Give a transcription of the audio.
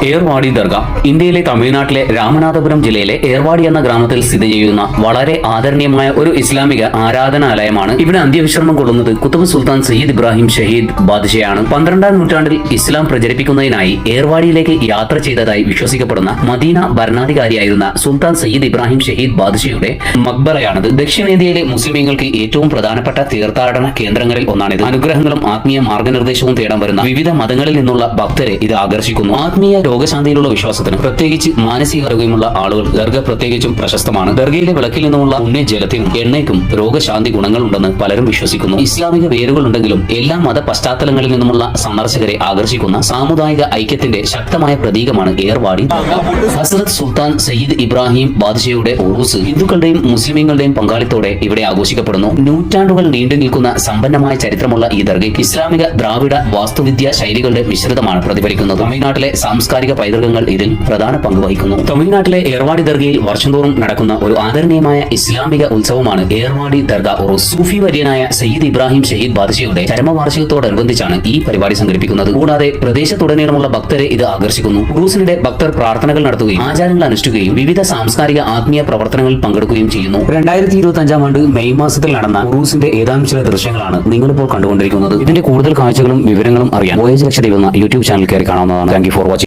ഏർവാടി ദർഗ ഇന്ത്യയിലെ തമിഴ്നാട്ടിലെ രാമനാഥപുരം ജില്ലയിലെ ഏർവാടി എന്ന ഗ്രാമത്തിൽ സ്ഥിതി ചെയ്യുന്ന വളരെ ആദരണീയമായ ഒരു ഇസ്ലാമിക ആരാധനാലയമാണ്. ഇവിടെ അന്ത്യവിശ്രമം കൊള്ളുന്നത് കുത്തുബ് സുൽത്താൻ സയ്യിദ് ഇബ്രാഹിം ഷഹീദ് ബാദ്ഷയാണ്. 12ാം നൂറ്റാണ്ടിൽ ഇസ്ലാം പ്രചരിപ്പിക്കുന്നതിനായി ഏർവാടിയിലേക്ക് യാത്ര ചെയ്തതായി വിശ്വസിക്കപ്പെടുന്ന മദീന ഭരണാധികാരിയായിരുന്ന സുൽത്താൻ സയ്യിദ് ഇബ്രാഹിം ഷഹീദ് ബാദ്ഷയുടെ മക്ബറയാണിത്. ദക്ഷിണേന്ത്യയിലെ മുസ്ലിമീങ്ങൾക്ക് ഏറ്റവും പ്രധാനപ്പെട്ട തീർത്ഥാടന കേന്ദ്രങ്ങളിൽ ഒന്നാണിത്. അനുഗ്രഹങ്ങളും ആത്മീയ മാർഗനിർദ്ദേശവും തേടാൻ വരുന്ന വിവിധ മതങ്ങളിൽ നിന്നുള്ള ഭക്തരെ ഇത് ആകർഷിക്കുന്നു. ആത്മീയ രോഗശാന്തിയിലുള്ള വിശ്വാസത്തിന് പ്രത്യേകിച്ച് മാനസികാരോഗ്യമുള്ള ആളുകൾ ദർഗ പ്രത്യേകിച്ചും പ്രശസ്തമാണ്. ദർഗയിലെ വിളക്കിൽ നിന്നുമുള്ള പുണ്യജലത്തിനും എണ്ണയ്ക്കും രോഗശാന്തി ഗുണങ്ങളുണ്ടെന്ന് പലരും വിശ്വസിക്കുന്നു. ഇസ്ലാമിക വേരുകളുണ്ടെങ്കിലും എല്ലാ മത പശ്ചാത്തലങ്ങളിൽ നിന്നുമുള്ള സന്ദർശകരെ ആകർഷിക്കുന്ന സാമുദായിക ഐക്യത്തിന്റെ ശക്തമായ പ്രതീകമാണ് ഏർവാടി. ഹസ്രത്ത് സുൽത്താൻ സയ്യിദ് ഇബ്രാഹിം ബാദ്ഷയുടെ ഉറൂസ് ഹിന്ദുക്കളുടെയും മുസ്ലിമീങ്ങളുടെയും പങ്കാളിത്തോടെ ഇവിടെ ആഘോഷിക്കപ്പെടുന്നു. നൂറ്റാണ്ടുകൾ നീണ്ടു നിൽക്കുന്ന സമ്പന്നമായ ചരിത്രമുള്ള ഈ ദർഗയ്ക്ക് ഇസ്ലാമിക ദ്രാവിഡ വാസ്തുവിദ്യാ ശൈലികളുടെ മിശ്രിതമാണ് പ്രതിഫലിക്കുന്നത്. തമിഴ്നാട്ടിലെ സാംസ്കാരിക പൈതൃകങ്ങൾ ഇതിൽ പ്രധാന പങ്ക് വഹിക്കുന്നു. തമിഴ്നാട്ടിലെ ഏർവാടി ദർഗയിൽ വർഷം തോറും നടക്കുന്ന ഒരു ആദരണീയമായ ഇസ്ലാമിക ഉത്സവമാണ് ഏർവാടി ദർഗ ഉറൂസ്. സൂഫി വര്യനായ സയ്യിദ് ഇബ്രാഹിം ഷഹീദ് ബാദ്ഷയുടെ ചരമവാർഷികത്തോടനുബന്ധിച്ചാണ് ഈ പരിപാടി സംഘടിപ്പിക്കുന്നത്. കൂടാതെ പ്രദേശത്തുടനീളമുള്ള ഭക്തരെ ഇത് ആകർഷിക്കുന്നു. ഉറൂസിനിടെ ഭക്തർ പ്രാർത്ഥനകൾ നടത്തുകയും ആചാരങ്ങൾ അനുഷ്ഠിക്കുകയും വിവിധ സാംസ്കാരിക ആത്മീയ പ്രവർത്തനങ്ങളിൽ പങ്കെടുക്കുകയും ചെയ്യുന്നു. 2025 ആണ്ട് മെയ് മാസത്തിൽ നടന്ന ഉറൂസിന്റെ ഏതാനും ചില ദൃശ്യങ്ങളാണ് നിങ്ങളിപ്പോൾ കണ്ടുകൊണ്ടിരിക്കുന്നത്. ഇതിന്റെ കൂടുതൽ കാഴ്ചകളും വിവരങ്ങളും അറിയാൻ വോയേജ് ലക്ഷദ്വീപ് എന്ന യൂട്യൂബ് ചാനൽ കയറി കാണാവുന്നതാണ്. Thank you for watching.